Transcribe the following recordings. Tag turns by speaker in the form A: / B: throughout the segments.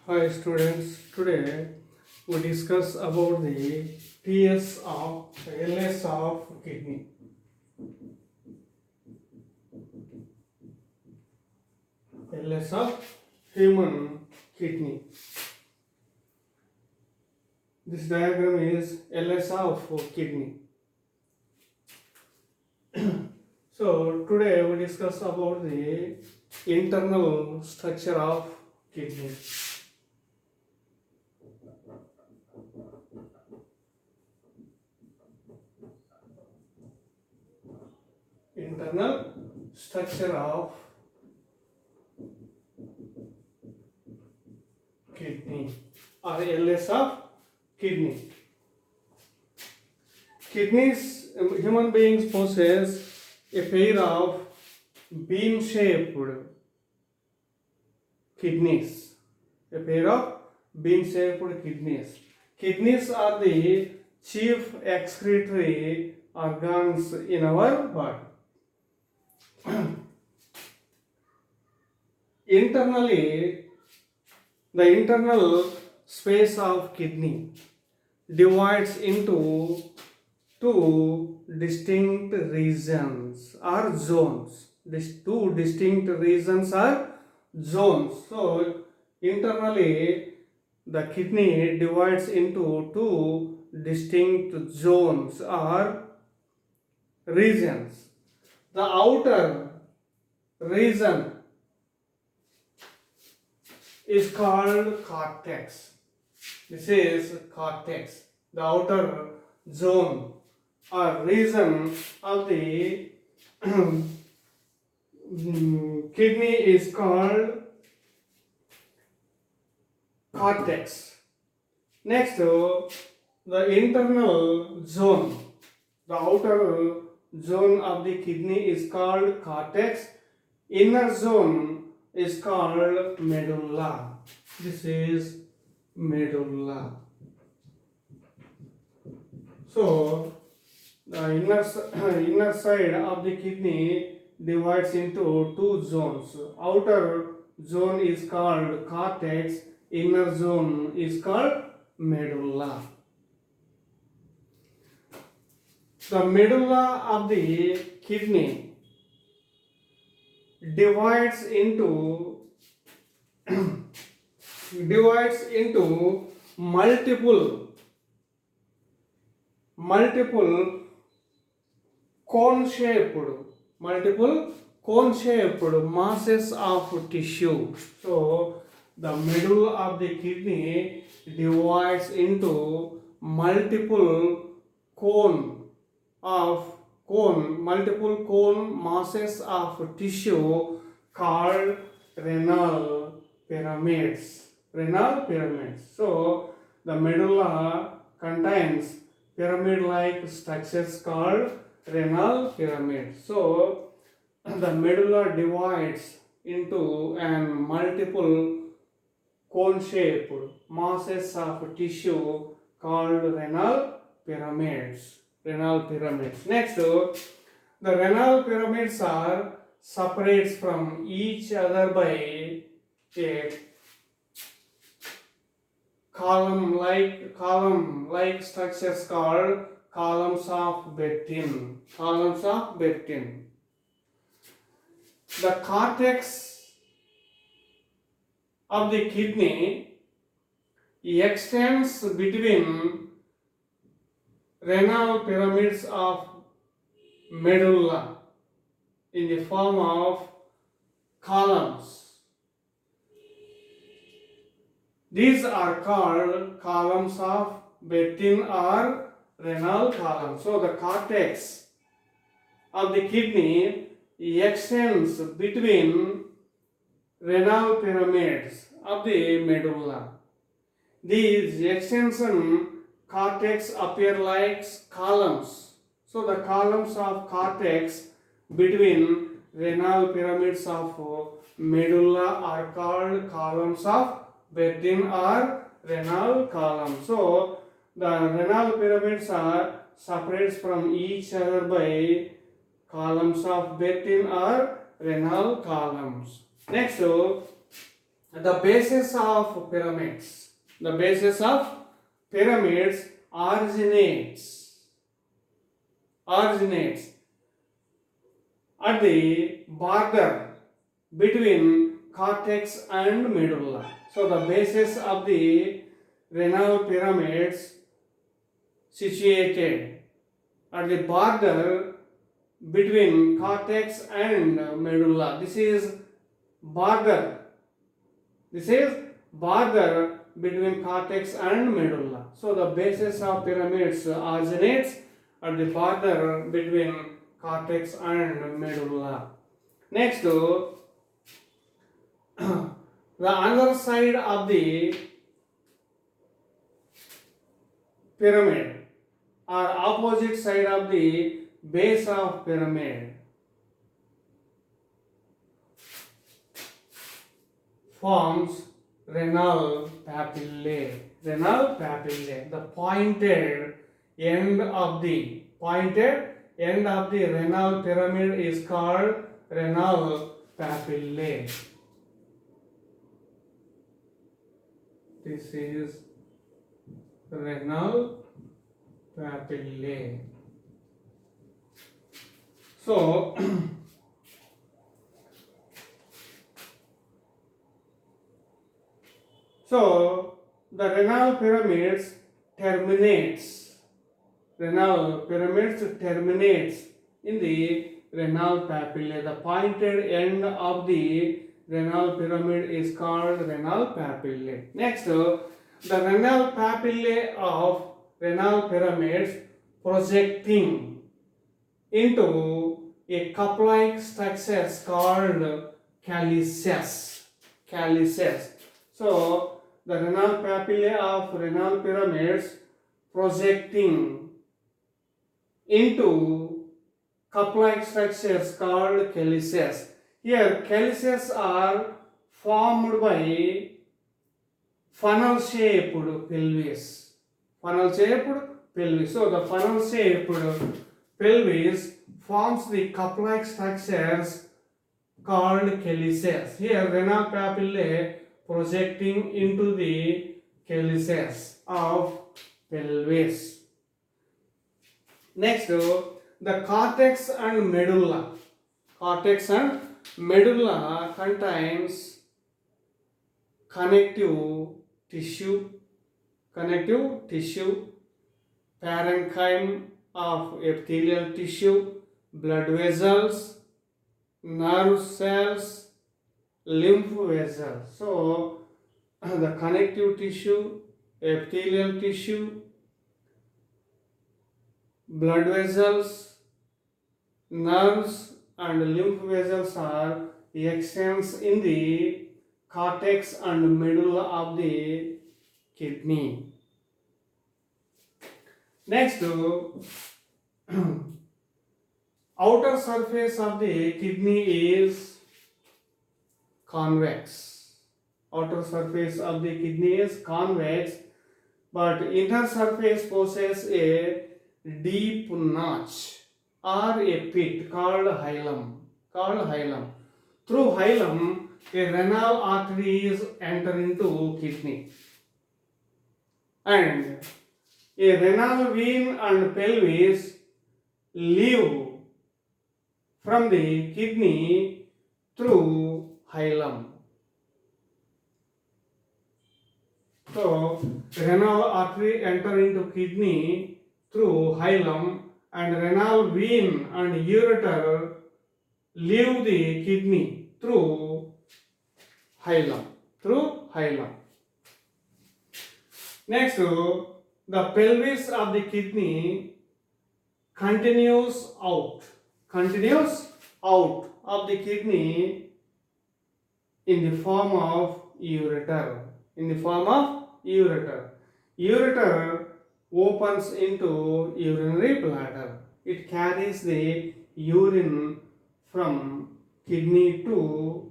A: Hi students, today we discuss about the TS of LS of kidney. LS of human kidney. This diagram is LS of kidney. So today we discuss about the internal structure of kidney. Internal structure of kidney or LS of kidney. Kidneys, human beings possess a pair of bean-shaped kidneys. A pair of bean-shaped kidneys. Kidneys are the chief excretory organs in our body. Internally, the internal space of kidney divides into two distinct regions or zones. These two distinct regions are zones. So, internally, the kidney divides into two distinct zones or regions. The outer region is called cortex. This is cortex, the outer zone or region of the kidney is called cortex. Next, the internal zone, the outer zone of the kidney is called cortex. Inner zone is called medulla. This is medulla. So, the inner side of the kidney divides into two zones. Outer zone is called cortex, inner zone is called medulla. The medulla of the kidney divides into multiple cone shaped masses of tissue. So the middle of the kidney divides into multiple masses of tissue called renal pyramids. So the medulla contains pyramid-like structures called renal pyramid. So the medulla divides into an multiple cone-shaped masses of tissue called renal pyramids. Next, the renal pyramids are separated from each other by a column-like structures called columns of Bertin. The cortex of the kidney extends between renal pyramids of medulla in the form of columns. These are called columns of Bertin or renal column. So the cortex of the kidney extends between renal pyramids of the medulla. These extension cortex appear like columns. So the columns of cortex between renal pyramids of medulla are called columns of Bertin or renal column. So the renal pyramids are separated from each other by columns of Bertin or renal columns. Next, The basis of pyramids. The basis of pyramids originates at the border between cortex and medulla. So the basis of the renal pyramids situated at the border between cortex and medulla. This is border. This is border between cortex and medulla. So the basis of pyramids originates at the border between cortex and medulla. Next, the other side of the pyramid or opposite side of the base of pyramid forms renal papillae. Renal papillae. The pointed end of the renal pyramid is called renal papillae. This is renal papillae. So so the renal pyramids terminates in the renal papillae. The pointed end of the renal pyramid is called renal papillae. Next, the renal papillae of renal pyramids projecting into a cup-like structures called calyces. So the renal papillae of renal pyramids projecting into cup-like structures called calyces. Here calyces are formed by funnel-shaped pelvis. So the funnel-shaped pelvis forms the cup-like structures called calyces. Here renal papillae projecting into the calyces of pelvis. Next, the cortex and medulla. Cortex and medulla contains connective tissue, parenchyma of epithelial tissue, blood vessels, nerve cells, lymph vessels. So the connective tissue, epithelial tissue, blood vessels, nerves and lymph vessels are extends in the cortex and medulla of the kidney. Next, outer surface of the kidney is convex. Outer surface of the kidney is convex, but inner surface possesses a deep notch or a pit called hilum. Through hilum, a renal artery is enter into kidney, and a renal vein and pelvis leave from the kidney through hilum. So renal artery enter into kidney through hilum, and renal vein and ureter leave the kidney through hilum. Next, the pelvis of the kidney continues out of the kidney in the form of ureter. Ureter opens into urinary bladder. It carries the urine from kidney to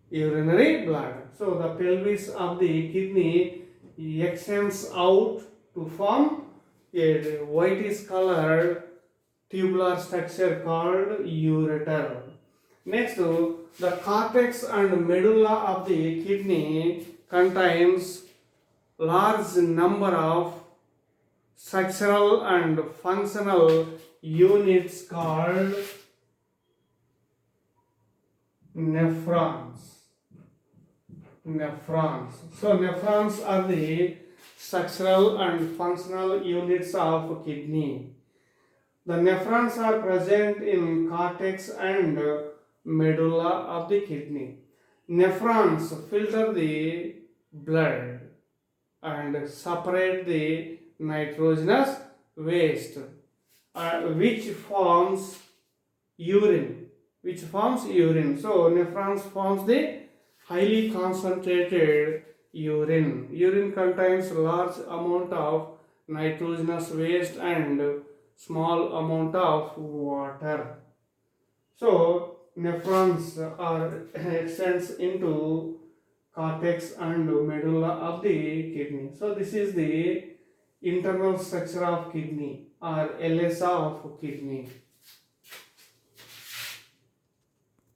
A: urinary bladder. So the pelvis of the kidney extends out to form a whitish colored tubular structure called ureter. Next, the cortex and medulla of the kidney contains large number of structural and functional units called nephrons. So nephrons are the structural and functional units of kidney. The nephrons are present in cortex and medulla of the kidney. Nephrons filter the blood and separate the nitrogenous waste, which forms urine. So nephrons forms the highly concentrated urine. Urine contains large amount of nitrogenous waste and small amount of water. So nephrons are extends into cortex and medulla of the kidney. So this is the internal structure of kidney or LS of kidney.